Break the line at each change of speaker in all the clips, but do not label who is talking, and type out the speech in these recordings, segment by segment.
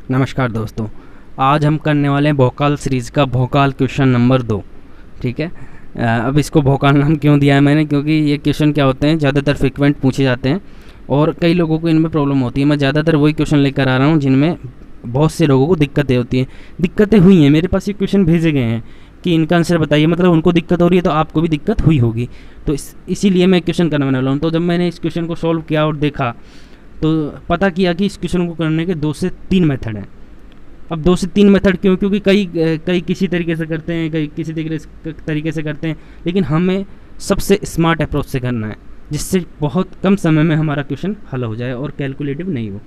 नमस्कार दोस्तों, आज हम करने वाले हैं भोकाल सीरीज़ का भोकाल क्वेश्चन नंबर 2। ठीक है। अब इसको भोकाल नाम क्यों दिया है मैंने, क्योंकि ये क्वेश्चन क्या होते हैं, ज़्यादातर फ्रिक्वेंट पूछे जाते हैं और कई लोगों को इनमें प्रॉब्लम होती है। मैं ज़्यादातर वही क्वेश्चन लेकर आ रहा हूँ जिनमें बहुत से लोगों को दिक्कतें होती हैं। दिक्कतें हुई हैं, मेरे पास ये क्वेश्चन भेजे गए हैं कि इनका आंसर बताइए, मतलब उनको दिक्कत हो रही है तो आपको भी दिक्कत हुई होगी। तो इसीलिए मैं क्वेश्चन करने वाला हूँ। तो जब मैंने इस क्वेश्चन को सॉल्व किया और देखा तो पता किया कि इस क्वेश्चन को करने के 2 से 3 मेथड हैं। अब 2 से 3 मेथड क्यों? क्योंकि कई किसी तरीके से करते हैं, कई किसी तरीके से करते हैं, लेकिन हमें सबसे स्मार्ट अप्रोच से करना है जिससे बहुत कम समय में हमारा क्वेश्चन हल हो जाए और कैलकुलेटिव नहीं हो।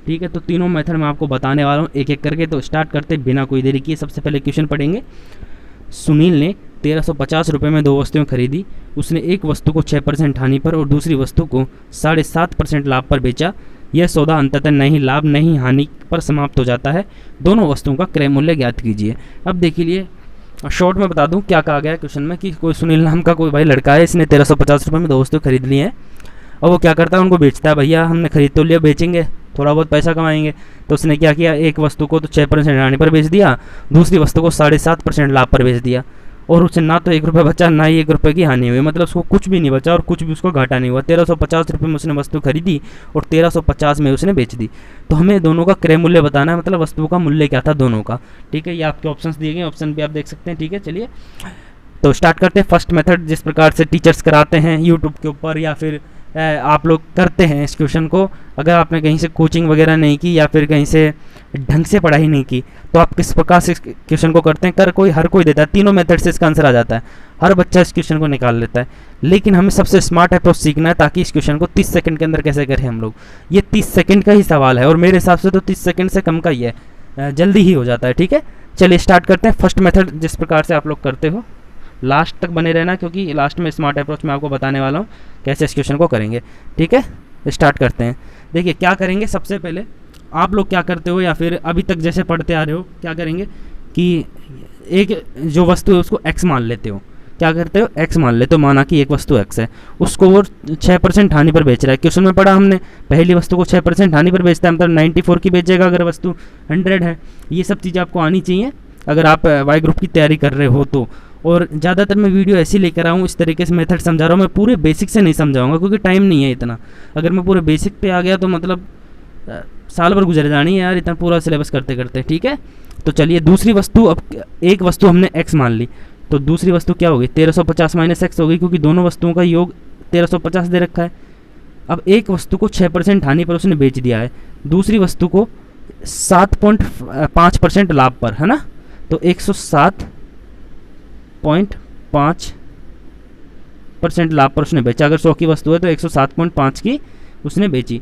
ठीक है, तो तीनों मेथड मैं आपको बताने वाला हूँ एक एक करके। तो स्टार्ट करते बिना कोई देरी किए। सबसे पहले क्वेश्चन पढ़ेंगे। सुनील ने 1350 रुपये में 2 वस्तुएं खरीदी। उसने एक वस्तु को 6% हानि पर और दूसरी वस्तु को 7.5% लाभ पर बेचा। यह सौदा अंततः नहीं लाभ नहीं हानि पर समाप्त हो जाता है। दोनों वस्तुओं का क्रय मूल्य ज्ञात कीजिए। अब देखिए, शॉर्ट में बता दूं क्या कहा गया है क्वेश्चन में कि कोई सुनील नाम का कोई भाई लड़का है, इसने 1350 रुपये में 2 वस्तु खरीद ली हैं और वो क्या करता है, उनको बेचता है। भैया हमने खरीद तो लिया, बेचेंगे, थोड़ा बहुत पैसा कमाएंगे। तो उसने क्या किया, एक वस्तु को तो 6% हानि पर बेच दिया, दूसरी वस्तु को 7.5% लाभ पर बेच दिया और उसे ना तो 1 रुपये बचा ना ही 1 रुपये की हानि हुई। मतलब उसको कुछ भी नहीं बचा और कुछ भी उसको घाटा नहीं हुआ। 1350 रुपये में उसने वस्तु खरीदी और 1350 में उसने बेच दी। तो हमें दोनों का क्रय मूल्य बताना है, मतलब वस्तुओं का मूल्य क्या था दोनों का। ठीक है, ये आपके ऑप्शंस दिए गए, ऑप्शन भी आप देख सकते हैं। ठीक है, चलिए तो स्टार्ट करते हैं। फर्स्ट मेथड जिस प्रकार से टीचर्स कराते हैं यूट्यूब के ऊपर या फिर आप लोग करते हैं इस क्वेश्चन को, अगर आपने कहीं से कोचिंग वगैरह नहीं की या फिर कहीं से ढंग से पढ़ाई नहीं की तो आप किस प्रकार से इस क्वेश्चन को करते हैं। हर कोई देता है, तीनों मेथड से इसका आंसर आ जाता है, हर बच्चा इस क्वेश्चन को निकाल लेता है। लेकिन हमें सबसे स्मार्ट अप्रोच सीखना है ताकि इस क्वेश्चन को 30 सेकंड के अंदर कैसे करें हम लोग। ये 30 सेकंड का ही सवाल है और मेरे हिसाब से तो 30 सेकंड से कम का ही है, जल्दी ही हो जाता है। ठीक है, चलिए स्टार्ट करते हैं। फर्स्ट मेथड जिस प्रकार से आप लोग करते हो, लास्ट तक बने रहना क्योंकि लास्ट में स्मार्ट अप्रोच मैं आपको बताने वाला हूँ कैसे इस क्वेश्चन को करेंगे। ठीक है, स्टार्ट करते हैं। देखिए क्या करेंगे, सबसे पहले आप लोग क्या करते हो या फिर अभी तक जैसे पढ़ते आ रहे हो, क्या करेंगे कि एक जो वस्तु है उसको x मान लेते हो। क्या करते हो, x मान लेते हो। माना कि एक वस्तु x है, उसको वो 6% हानि पर बेच रहा है। क्वेश्चन में पढ़ा हमने, पहली वस्तु को 6% हानि पर बेचता है, मतलब 94 की बेचेगा अगर वस्तु 100 है। ये सब चीज़ें आपको आनी चाहिए अगर आप वाई ग्रुप की तैयारी कर रहे हो तो। और ज़्यादातर मैं वीडियो ऐसी लेकर आऊँ, इस तरीके से मेथड समझा रहा हूँ। मैं पूरे बेसिक से नहीं समझाऊंगा क्योंकि टाइम नहीं है इतना। अगर मैं पूरे बेसिक पे आ गया तो मतलब साल भर गुजर जानी है यार, इतना पूरा सिलेबस करते करते। ठीक है, तो चलिए दूसरी वस्तु, अब एक वस्तु हमने x मान ली तो दूसरी वस्तु क्या होगी, 1350 माइनस x होगी क्योंकि दोनों वस्तुओं का योग 1350 दे रखा है। अब एक वस्तु को 6% हानि पर उसने बेच दिया है, दूसरी वस्तु को 7.5% लाभ पर, है ना। तो 107.5% लाभ पर उसने बेचा। अगर 100 की वस्तु है तो 107.5 की उसने बेची।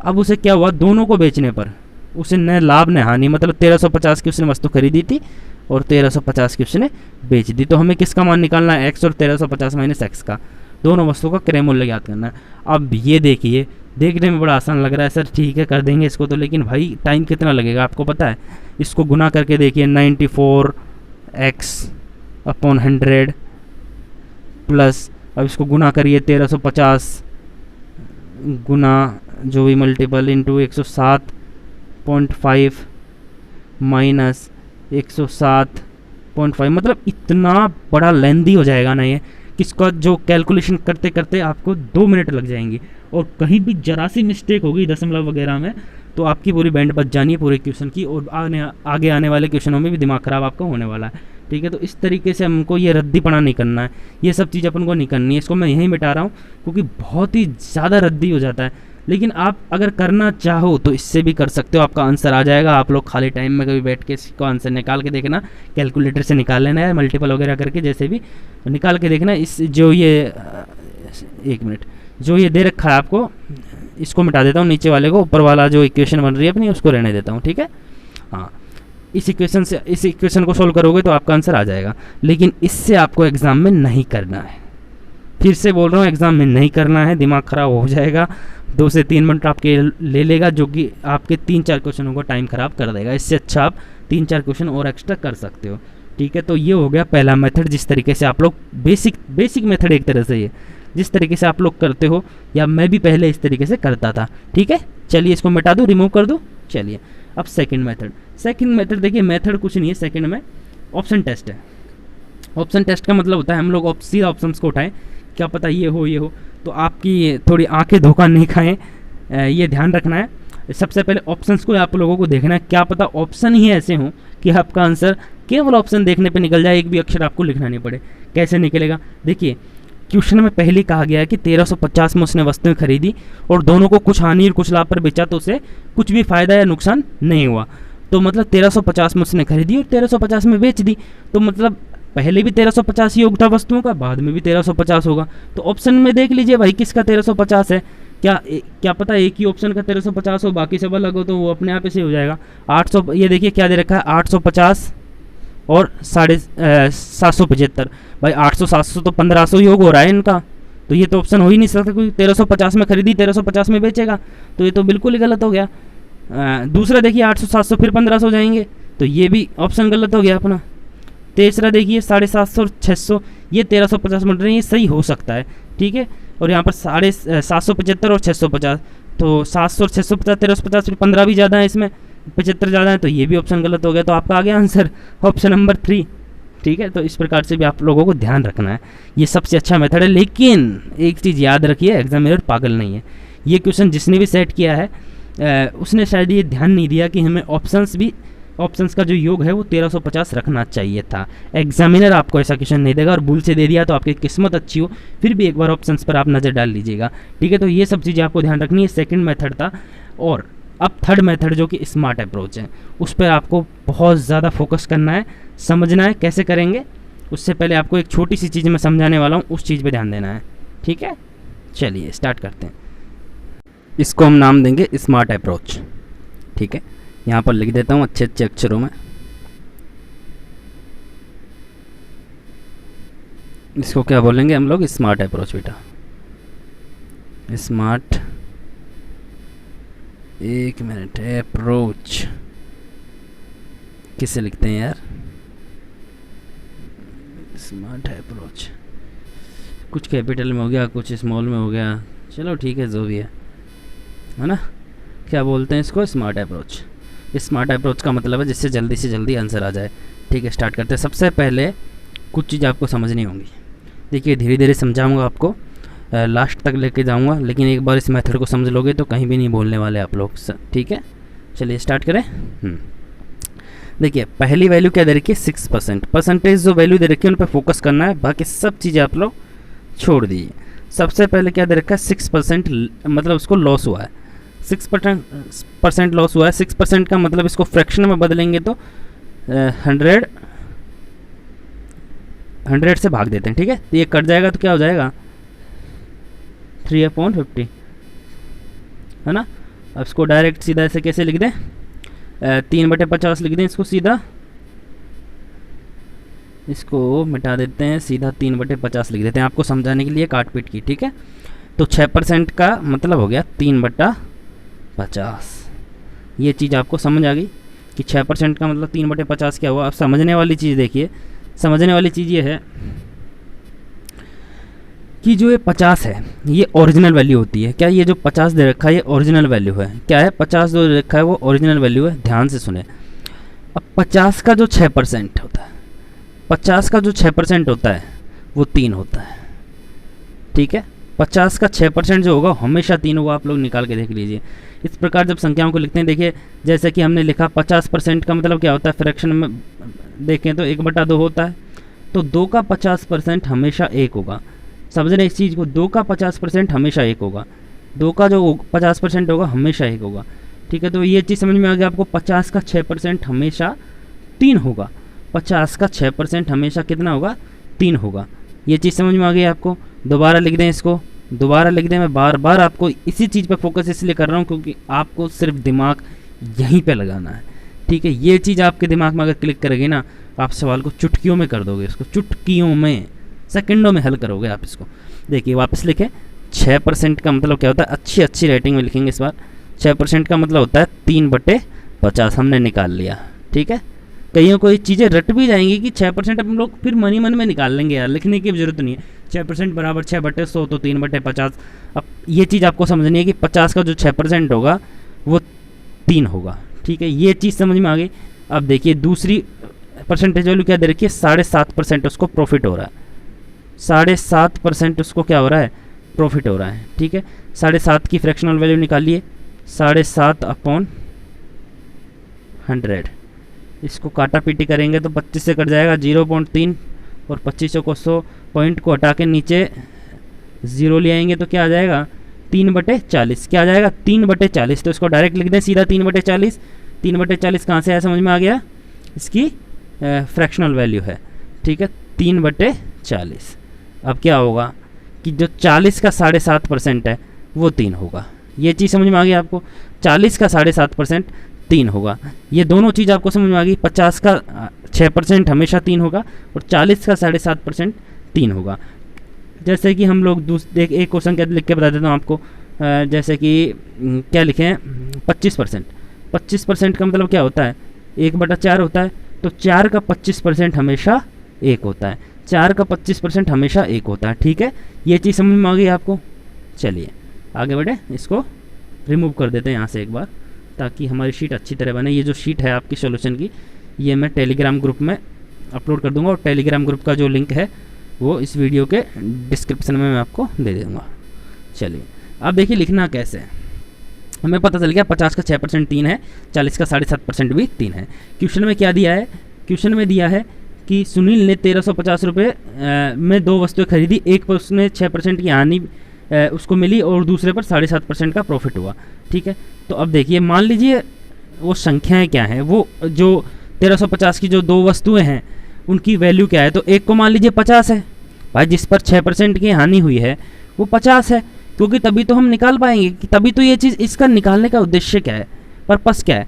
अब उसे क्या हुआ, दोनों को बेचने पर उसे न लाभ न हानि, मतलब 1350 की उसने वस्तु खरीदी थी और 1350 की उसने बेच दी। तो हमें किसका मान निकालना है, x और 1350 माइनस x का, दोनों वस्तुओं का क्रय मूल्य ज्ञात करना है। अब ये देखिए, देखने में बड़ा आसान लग रहा है सर, ठीक है कर देंगे इसको तो, लेकिन भाई टाइम कितना लगेगा आपको पता है। इसको गुना करके देखिए, 94x/100 प्लस, अब इसको गुना करिए 1350 गुना जो भी मल्टीपल इंटू 107.5 माइनस 107.5, मतलब इतना बड़ा लेंदी हो जाएगा ना ये, किसका जो कैलकुलेशन करते करते आपको 2 मिनट लग जाएंगी। और कहीं भी जरा सी मिस्टेक होगी दशमलव वगैरह में तो आपकी पूरी बैंड बच जानी है पूरे क्वेश्चन की, और आगे आने वाले क्वेश्चनों में भी दिमाग ख़राब आपका होने वाला है। ठीक है, तो इस तरीके से हमको ये रद्दीपना नहीं करना है, ये सब चीज़ अपन को नहीं करनी है। इसको मैं यहीं मिटा रहा हूँ क्योंकि बहुत ही ज़्यादा रद्दी हो जाता है। लेकिन आप अगर करना चाहो तो इससे भी कर सकते हो, आपका आंसर आ जाएगा। आप लोग खाली टाइम में कभी बैठ के इसको आंसर निकाल के देखना, कैलकुलेटर से निकाल लेना है, मल्टीपल वगैरह करके जैसे भी निकाल के देखना। इस जो ये 1 मिनट जो ये दे रखा है आपको, इसको मिटा देता हूँ नीचे वाले को, ऊपर वाला जो इक्वेशन बन रही है अपनी उसको रहने देता हूँ। ठीक है, हाँ, इस इक्वेशन को सोल्व करोगे तो आपका आंसर आ जाएगा। लेकिन इससे आपको एग्ज़ाम में नहीं करना है, फिर से बोल रहा हूँ, एग्ज़ाम में नहीं करना है, दिमाग ख़राब हो जाएगा। 2 से 3 मिनट आपके ले लेगा जो कि आपके 3-4 क्वेश्चनों को टाइम ख़राब कर देगा। इससे अच्छा आप 3-4 क्वेश्चन और एक्स्ट्रा कर सकते हो। ठीक है, तो ये हो गया पहला मेथड, जिस तरीके से आप लोग बेसिक मेथड एक तरह से ये जिस तरीके से आप लोग करते हो, या मैं भी पहले इस तरीके से करता था। ठीक है, चलिए इसको मिटा दूँ, रिमूव कर दूँ। चलिए अब सेकंड मेथड देखिए, मेथड कुछ नहीं है सेकंड में, ऑप्शन टेस्ट है। ऑप्शन टेस्ट का मतलब होता है हम लोग सीधा ऑप्शंस को उठाएं, क्या पता ये हो, तो आपकी थोड़ी आंखें धोखा नहीं खाएं, ये ध्यान रखना है। सबसे पहले ऑप्शंस को आप लोगों को देखना है, क्या पता ऑप्शन ही ऐसे हों कि आपका आंसर केवल ऑप्शन देखने पे निकल जाए, एक भी अक्षर आपको लिखना नहीं पड़े। कैसे निकलेगा, देखिए क्वेश्चन में पहले ही कहा गया है कि 1350 में उसने वस्तुएं खरीदी और दोनों को कुछ हानि और कुछ लाभ पर बेचा, तो उसे कुछ भी फायदा या नुकसान नहीं हुआ। तो मतलब 1350 में उसने खरीदी और 1350 में बेच दी, तो मतलब पहले भी 1350 योग था वस्तुओं का, बाद में भी 1350 होगा। तो ऑप्शन में देख लीजिए भाई किसका 1350 है, क्या पता एक ही ऑप्शन का 1350 हो, बाकी सब अलग हो, तो वो अपने आप ऐसे हो जाएगा। 800, ये देखिए क्या दे रखा है, 850 और 775। भाई 800 700 तो 1500 योग हो रहा है इनका, तो ये तो ऑप्शन हो ही नहीं सकता, कोई 1350 में खरीदी 1350 में बेचेगा, तो ये तो बिल्कुल ही गलत हो गया। दूसरा देखिए 800 700 फिर 1500 हो जाएंगे, तो ये भी ऑप्शन गलत हो गया अपना। तीसरा देखिए 750 और 600, ये 1350 मिल रहे हैं, ये सही हो सकता है, ठीक है। और यहाँ पर 775 और 650, तो 700 और 650 1350, फिर 15 भी ज़्यादा है इसमें, 75 ज़्यादा है, तो ये भी ऑप्शन गलत हो गया। तो आपका आ गया आंसर ऑप्शन नंबर 3, ठीक है। तो इस प्रकार से भी आप लोगों को ध्यान रखना है, ये सबसे अच्छा मेथड है। लेकिन एक चीज़ याद रखिए, एग्जामिनर पागल नहीं है। ये क्वेश्चन जिसने भी सेट किया है उसने शायद ये ध्यान नहीं दिया कि हमें ऑप्शंस का जो योग है वो 1350 रखना चाहिए था। एग्जामिनर आपको ऐसा क्वेश्चन नहीं देगा, और भूल से दे दिया तो आपकी किस्मत अच्छी हो, फिर भी एक बार ऑप्शंस पर आप नज़र डाल लीजिएगा, ठीक है। तो ये सब चीज़ें आपको ध्यान रखनी है। सेकंड मेथड था, और अब थर्ड मेथड जो कि स्मार्ट अप्रोच है, उस पर आपको बहुत ज़्यादा फोकस करना है, समझना है कैसे करेंगे। उससे पहले आपको एक छोटी सी चीज़ मैं समझाने वाला हूँ, उस चीज़ पर ध्यान देना है, ठीक है। चलिए स्टार्ट करते हैं। इसको हम नाम देंगे स्मार्ट अप्रोच, ठीक है। यहाँ पर लिख देता हूँ अच्छे अच्छे अक्षरों में। इसको क्या बोलेंगे हम लोग, स्मार्ट अप्रोच बेटा, स्मार्ट, एक मिनट, अप्रोच किसे लिखते हैं यार, स्मार्ट अप्रोच, कुछ कैपिटल में हो गया, कुछ स्मॉल में हो गया, चलो ठीक है जो भी है ना। क्या बोलते हैं इसको, स्मार्ट अप्रोच। स्मार्ट अप्रोच का मतलब है जिससे जल्दी से जल्दी आंसर आ जाए, ठीक है। स्टार्ट करते हैं। सबसे पहले कुछ चीज़ आपको समझनी होंगी, देखिए धीरे धीरे समझाऊंगा आपको, लास्ट तक लेके जाऊंगा, लेकिन एक बार इस मेथड को समझ लोगे तो कहीं भी नहीं बोलने वाले आप लोग, ठीक है। चलिए स्टार्ट करें। देखिए पहली वैल्यू क्या दे रखी है, 6%। परसेंटेज जो वैल्यू दे रखी है उन पर फोकस करना है, बाकी सब चीज़ें आप लोग छोड़ दीजिए। सबसे पहले क्या दे रखा है, 6%, मतलब उसको लॉस हुआ है, 6% लॉस हुआ है। 6% का मतलब इसको फ्रैक्शन में बदलेंगे तो 100 से भाग देते हैं, ठीक है। तो ये कट जाएगा तो क्या हो जाएगा, 3/50, है ना। अब इसको डायरेक्ट सीधा ऐसे कैसे लिख दें, 3/50 लिख दें इसको सीधा, इसको मिटा देते हैं, सीधा 3/50 लिख देते हैं आपको समझाने के लिए काट पीट की, ठीक है। तो 6% का मतलब हो गया 3/50। ये चीज़ आपको समझ आ गई कि 6% का मतलब 3/50 क्या हुआ। अब समझने वाली चीज़ देखिए, समझने वाली चीज़ ये है कि जो ये 50 है ये ओरिजिनल वैल्यू होती है। क्या ये जो 50 दे रखा है ये ओरिजिनल वैल्यू है, क्या है, 50 जो दे रखा है वो ओरिजिनल वैल्यू है। ध्यान से सुने, अब 50 का जो 6% होता है, 50 का जो 6% होता है वो 3 होता है, ठीक है। 50 का 6% जो होगा हमेशा 3 होगा, आप लोग निकाल के देख लीजिए। इस प्रकार जब संख्याओं को लिखते हैं, देखिए जैसे कि हमने लिखा 50% का मतलब क्या होता है, फ्रैक्शन में देखें तो 1/2 होता है, तो 2 का 50% हमेशा 1 होगा। समझ रहे इस चीज़ को, 2 का 50% हमेशा 1 होगा, 2 का जो 50% होगा हमेशा 1 होगा, ठीक है। तो ये चीज़ समझ में आ गया आपको, 50 का 6% हमेशा 3 होगा, 50 का 6% हमेशा कितना होगा, 3 होगा। ये चीज़ समझ में आ गई आपको। दोबारा लिख दें इसको, दोबारा लिख दें। मैं बार बार आपको इसी चीज़ पर फोकस इसलिए कर रहा हूँ क्योंकि आपको सिर्फ दिमाग यहीं पे लगाना है, ठीक है। ये चीज़ आपके दिमाग में अगर क्लिक करेगी ना, आप सवाल को चुटकियों में कर दोगे, इसको चुटकियों में, सेकंडों में हल करोगे आप इसको। देखिए वापस लिखें, 6% का मतलब क्या होता है, अच्छी अच्छी राइटिंग में लिखेंगे इस बार। 6% का मतलब होता है 3/50, हमने निकाल लिया, ठीक है। कईयों को ये चीज़ें रट भी जाएंगी कि 6% हम लोग फिर मन ही मन में निकाल लेंगे यार, लिखने की जरूरत नहीं है। 6% बराबर 6/100 तो 3/50। अब ये चीज़ आपको समझनी है कि 50 का जो 6% होगा वो 3 होगा, ठीक है, ये चीज़ समझ में आ गई। अब देखिए दूसरी परसेंटेज वैल्यू क्या दे रखी है, 7.5% उसको प्रॉफिट हो रहा है, 7.5% उसको क्या हो रहा है, प्रॉफिट हो रहा है। ठीक है, 7.5 की फ्रैक्शनल वैल्यू निकालिए, 7.5/100, इसको काटा पीटी करेंगे तो 25 से कट जाएगा 0.3, और 25 को 100 पॉइंट को हटा के नीचे 0 ले आएंगे तो क्या आ जाएगा, 3/40। क्या आ जाएगा, 3/40। तो इसको डायरेक्ट लिख दें सीधा 3/40। 3/40 कहाँ से आया, समझ में आ गया, इसकी फ्रैक्शनल वैल्यू है। ठीक है, 3/40। अब क्या होगा कि जो 40 का 7.5% है वो 3 होगा। ये चीज़ समझ में आ गई आपको, 40 का 7.5% 3 होगा। ये दोनों चीज़ आपको समझ में आ गई। 50 का 6% हमेशा 3 होगा, और 40 का 7.5% 3 होगा। जैसे कि हम लोग एक क्वेश्चन क्या लिख के बता देता हूँ आपको, जैसे कि क्या लिखे हैं, 25%। 25% का मतलब क्या होता है, 1/4 होता है। तो 4 का 25% हमेशा 1 होता है, 4 का 25% हमेशा 1 होता है। ठीक है, ये चीज़ समझ में आ गई आपको। चलिए आगे बढ़े, इसको रिमूव कर देते हैं यहाँ से एक बार, ताकि हमारी शीट अच्छी तरह बने। ये जो शीट है आपकी सॉल्यूशन की, ये मैं टेलीग्राम ग्रुप में अपलोड कर दूंगा, और टेलीग्राम ग्रुप का जो लिंक है वो इस वीडियो के डिस्क्रिप्शन में मैं आपको दे दूँगा। चलिए अब देखिए लिखना कैसे है। हमें पता चल गया 50 का 6% 3 है, 40 का 7.5% भी 3 है। क्वेश्चन में क्या दिया है, क्वेश्चन में दिया है कि सुनील ने 1350 रुपये में 2 वस्तुएं खरीदी, एक पर उसने 6% की हानि उसको मिली और दूसरे पर 7.5% का प्रॉफिट हुआ। ठीक है, तो अब देखिए मान लीजिए वो संख्याएं क्या हैं, वो जो 1350 की जो 2 वस्तुएं हैं उनकी वैल्यू क्या है। तो एक को मान लीजिए 50 है, भाई जिस पर 6% की हानि हुई है वो 50 है, क्योंकि तभी तो हम निकाल पाएंगे, कि तभी तो ये चीज़, इसका निकालने का उद्देश्य क्या है, पर्पस क्या है,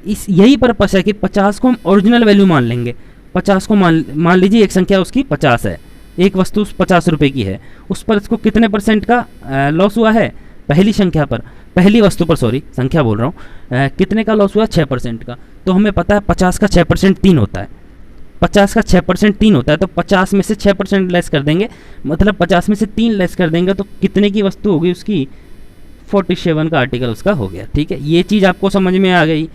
इस यही पर्पस है कि 50 को हम ओरिजिनल वैल्यू मान लेंगे। 50 को मान लीजिए एक संख्या उसकी 50 है, एक वस्तु 50 रुपये की है, उस पर इसको कितने % का लॉस हुआ है, पहली संख्या पर, पहली वस्तु पर, सॉरी संख्या बोल रहा हूँ, कितने का लॉस हुआ, 6% का। तो हमें पता है 50 का 6% 3 होता है, 50 का 6% 3 होता है, तो 50 में से 6% लेस कर देंगे, मतलब 50 में से 3 लेस कर देंगे तो कितने की वस्तु होगी उसकी, 47 का आर्टिकल उसका हो गया। ठीक है, ये चीज़ आपको समझ में आ गई।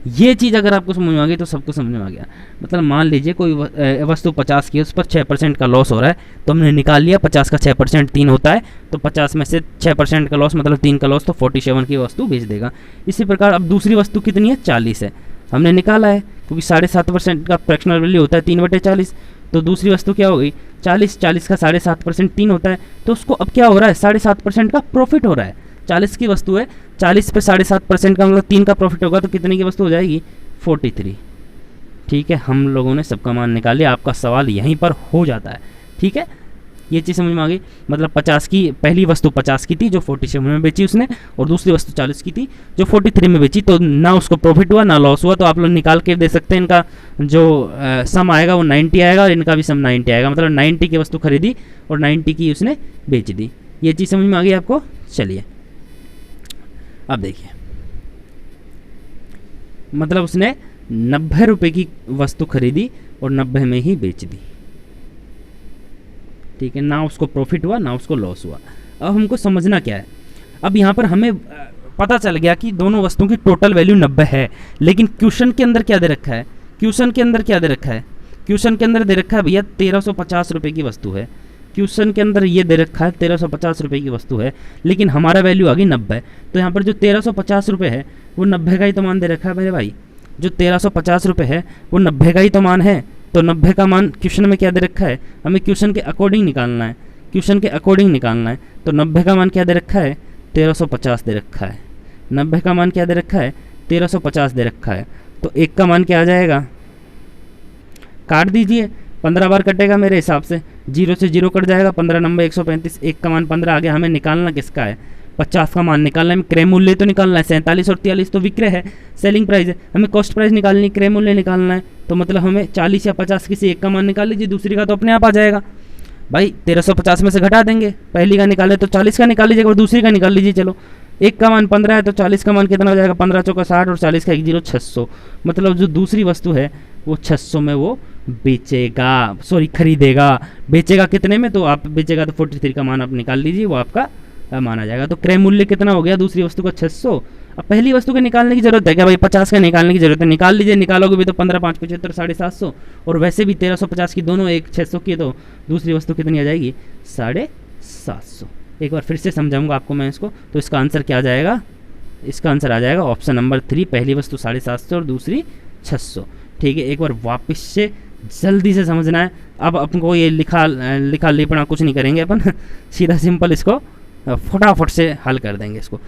ये चीज़ अगर आपको समझ में आ गई तो सबको समझ में आ गया। मतलब मान लीजिए कोई वस्तु 50 की है, उस पर 6% का लॉस हो रहा है, तो हमने निकाल लिया 50 का 6% 3 होता है, तो 50 में से 6% का लॉस मतलब 3 का लॉस, तो 47 की वस्तु बेच देगा। इसी प्रकार अब दूसरी वस्तु कितनी है, 40 है, हमने निकाला है, क्योंकि 7.5% का फ्रैक्शनल वैल्यू होता है 3/40। तो दूसरी वस्तु क्या हो गई, 40 का 7.5% 3 होता है, तो उसको अब क्या हो रहा है, 7.5% का प्रॉफिट हो रहा है। 40 की वस्तु है, 40 पे 7.5% का मतलब 3 का प्रॉफिट होगा, तो कितने की वस्तु हो जाएगी, 43। ठीक है, हम लोगों ने सबका मान निकाल लिया, आपका सवाल यहीं पर हो जाता है। ठीक है, ये चीज़ समझ में आ गई। मतलब 50 की पहली वस्तु 50 की थी जो 47 में बेची उसने, और दूसरी वस्तु 40 की थी जो 43 में बेची, तो ना उसको प्रॉफिट हुआ ना लॉस हुआ। तो आप लोग निकाल के दे सकते हैं, इनका जो सम आएगा वो 90 आएगा, और इनका भी सम 90 आएगा। मतलब 90 की वस्तु खरीदी और 90 की उसने बेच दी। ये चीज़ समझ में आ गई आपको। चलिए अब देखिए, मतलब उसने 90 रुपये की वस्तु खरीदी और 90 में ही बेच दी। ठीक है, ना उसको प्रॉफिट हुआ ना उसको लॉस हुआ। अब हमको समझना क्या है, अब यहाँ पर हमें पता चल गया कि दोनों वस्तुओं की टोटल वैल्यू 90 है, लेकिन क्वेश्चन के अंदर क्या दे रखा है, क्वेश्चन के अंदर क्या दे रखा है, क्वेश्चन के अंदर दे रखा है भैया 1350 रुपये की वस्तु है। क्वेश्चन के अंदर ये दे रखा है 1350 रुपये की वस्तु है, लेकिन हमारा वैल्यू आ गई 90। तो यहाँ पर जो 1350 रुपये है वो 90 का ही तो मान दे रखा है मेरे भाई। जो 1350 रुपये है वो 90 का ही तो मान है, तो 90 का मान क्वेश्चन में क्या दे रखा है, हमें क्वेश्चन के अकॉर्डिंग निकालना है, क्वेश्चन के अकॉर्डिंग निकालना है। तो 90 का मान क्या दे रखा है, 1350 दे रखा है। 90 का मान क्या दे रखा है, 1350 दे रखा है। तो एक का मान क्या आ जाएगा, काट दीजिए, 15 बार कटेगा मेरे हिसाब से, 0 से 0 कट जाएगा, 15 नंबर 135, एक का मान 15 आ गया। हमें निकालना किसका है, 50 का मान निकालना है, क्रय मूल्य तो निकालना है। 47 और 43 तो विक्रय है, सेलिंग प्राइस है, हमें कॉस्ट प्राइस निकालनी है, क्रय मूल्य निकालना है। तो मतलब हमें 40 या 50 किसी एक का मान निकाल लीजिए, दूसरी का तो अपने आप आ जाएगा भाई। 1350 में से घटा देंगे, पहली का निकाले तो 40 का निकाल लीजिएगा और दूसरी का निकाल लीजिए। चलो, एक का मान 15 है तो 40 का मान कितना हो जाएगा, 15 चौका 60 और 40 का 1 0 600। मतलब जो दूसरी वस्तु है वो 600 में वो बेचेगा, सॉरी खरीदेगा। बेचेगा कितने में, तो आप बेचेगा तो 43 का मान आप निकाल लीजिए, वो आपका मान आ जाएगा। तो क्रय मूल्य कितना हो गया दूसरी वस्तु का, 600, अब पहली वस्तु के निकालने की जरूरत है क्या भाई, 50 का निकालने की जरूरत है, निकाल लीजिए, निकालोगे भी तो 15 5 75 750, और वैसे भी 1350 की दोनों, एक 600 की, तो दूसरी वस्तु कितनी आ जाएगी 750। एक बार फिर से समझाऊंगा आपको मैं इसको, तो इसका आंसर क्या आ जाएगा, इसका आंसर आ जाएगा ऑप्शन नंबर 3, पहली वस्तु 750 और दूसरी 600। ठीक है, एक बार वापस से जल्दी से समझना है। अब अपन को ये लिखा लिखना कुछ नहीं करेंगे अपन सीधा सिंपल इसको फटाफट से हल कर देंगे इसको।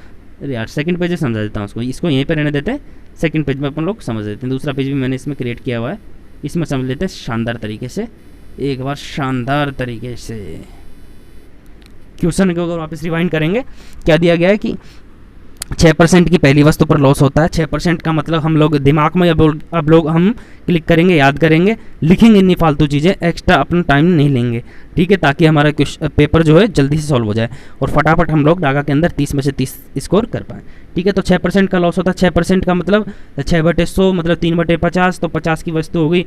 अरे यार सेकंड पेज में समझा देता हूँ इसको यहीं पे रहने देते हैं, सेकंड पेज में अपन लोग समझ देते हैं। दूसरा पेज भी मैंने इसमें क्रिएट किया हुआ है, इसमें समझ लेते हैं शानदार तरीके से, एक बार शानदार तरीके से। क्वेश्चन को अगर वापस रिवाइंड करेंगे, क्या दिया गया है कि 6% की पहली वस्तु पर लॉस होता है। 6% का मतलब हम लोग दिमाग में अब लोग हम क्लिक करेंगे, याद करेंगे, लिखेंगे नहीं फालतू चीज़ें, एक्स्ट्रा अपना टाइम नहीं लेंगे, ठीक है, ताकि हमारा पेपर जो है जल्दी से सॉल्व हो जाए और फटाफट हम लोग डागा के अंदर 30 में से 30 स्कोर कर पाएँ। ठीक है, तो 6% का लॉस होता है। 6% का मतलब 6/100 मतलब 3/50, तो 50 की वस्तु हो गई,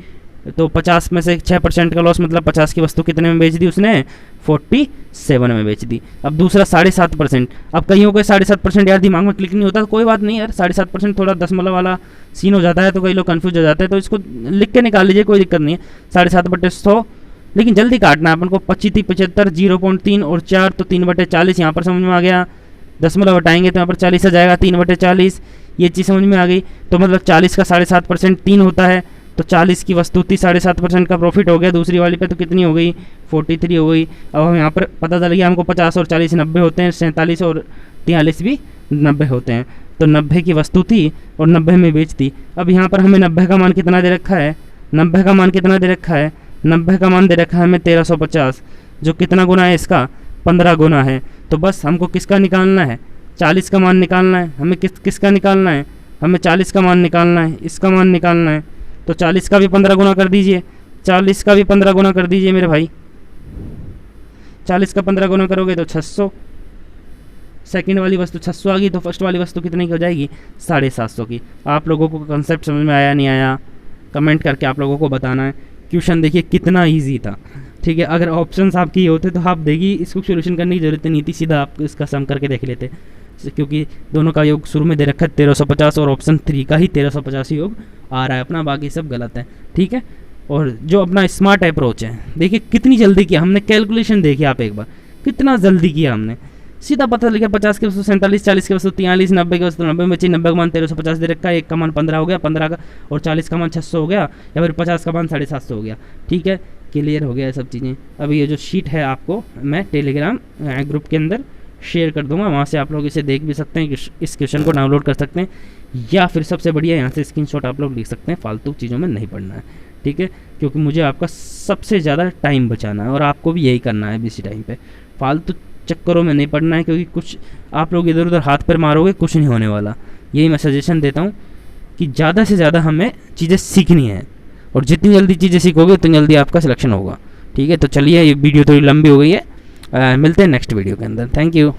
तो 50 में से 6% का लॉस मतलब 50 की वस्तु कितने में बेच दी उसने, 47 में बेच दी। अब दूसरा 7.5%, अब कईयों को 7.5% यार दिमाग में क्लिक नहीं होता, तो कोई बात नहीं यार, 7.5% थोड़ा दशमलव वाला सीन हो जाता है, तो कई लोग कंफ्यूज हो जाते हैं, तो इसको लिख के निकाल लीजिए, कोई दिक्कत नहीं है। 7.5/100, लेकिन जल्दी काटना है अपन को, 25 75 0.3 और 4, तो 3/40 यहाँ पर समझ में आ गया। दशमलव हटाएंगे तो यहाँ पर 40 आ जाएगा, 3/40, ये चीज़ समझ में आ गई। तो मतलब 40 का 7.5% 3 होता है, तो 40 की वस्तु थी, 7.5% का प्रॉफिट हो गया। दूसरी वाली पे तो कितनी हो गई, 43 हो गई। अब हम यहाँ पर पता चल गया हमको 50 और 40 90 होते हैं, 47 और 43 भी 90 होते हैं, तो 90 की वस्तु थी और 90 में बेच दी। अब यहाँ पर हमें 90 का मान कितना दे रखा है, 90 का मान कितना दे रखा है, 90 का मान दे रखा है हमें 1350, जो कितना गुना है इसका, 15 गुना है। तो बस हमको किसका निकालना है, 40 का मान निकालना है हमें। किसका निकालना है हमें, 40 का मान निकालना है, इसका मान निकालना है। तो 40 का भी 15 गुना कर दीजिए, 40 का भी 15 गुना कर दीजिए मेरे भाई, 40 का 15 गुना करोगे तो 600। सेकंड वाली वस्तु 600 आ गई, तो फर्स्ट वाली वस्तु कितने की हो जाएगी, 750 की। आप लोगों को कंसेप्ट समझ में आया नहीं आया, कमेंट करके आप लोगों को बताना है। क्वेश्चन देखिए कितना ईजी था, ठीक है। अगर ऑप्शंस आपके ये होते तो आप देखिए इसको सोल्यूशन करने की जरूरत नहीं थी, सीधा आप इसका सम करके देख लेते, क्योंकि दोनों का योग शुरू में दे रखा है 1350 और ऑप्शन 3 का ही 1350 योग आ रहा है अपना, बाकी सब गलत है, ठीक है। और जो अपना स्मार्ट अप्रोच है, देखिए कितनी जल्दी किया हमने, कैलकुलेशन देखिए आप एक बार, कितना जल्दी किया हमने, सीधा पता लगा 50 की वस्तु 47, 40 की वस्तु 43, 90 की वस्तु 90 में 90 का मान 1350 दे रखा है, एक का मान 15 हो गया, 15 का और 40 का मान 600 हो गया, या फिर 50 का मान 750 हो गया, ठीक है। क्लियर हो गया सब चीज़ें। अब ये जो शीट है आपको मैं टेलीग्राम ग्रुप के अंदर शेयर कर दूंगा, वहाँ से आप लोग इसे देख भी सकते हैं, इस क्वेश्चन को डाउनलोड कर सकते हैं, या फिर सबसे बढ़िया यहाँ से स्क्रीनशॉट आप लोग लिख सकते हैं, फालतू चीज़ों में नहीं पढ़ना है, ठीक है। क्योंकि मुझे आपका सबसे ज़्यादा टाइम बचाना है और आपको भी यही करना है, इसी टाइम पे फालतू चक्करों में नहीं पढ़ना है, क्योंकि कुछ आप लोग इधर उधर हाथ पर मारोगे कुछ नहीं होने वाला। यही मैं सजेशन देता हूँ कि ज़्यादा से ज़्यादा हमें चीज़ें सीखनी है, और जितनी जल्दी चीज़ें सीखोगे उतनी जल्दी आपका सिलेक्शन होगा, ठीक है। तो चलिए, ये वीडियो थोड़ी लंबी हो गई है, मिलते हैं नेक्स्ट वीडियो के अंदर। Thank you.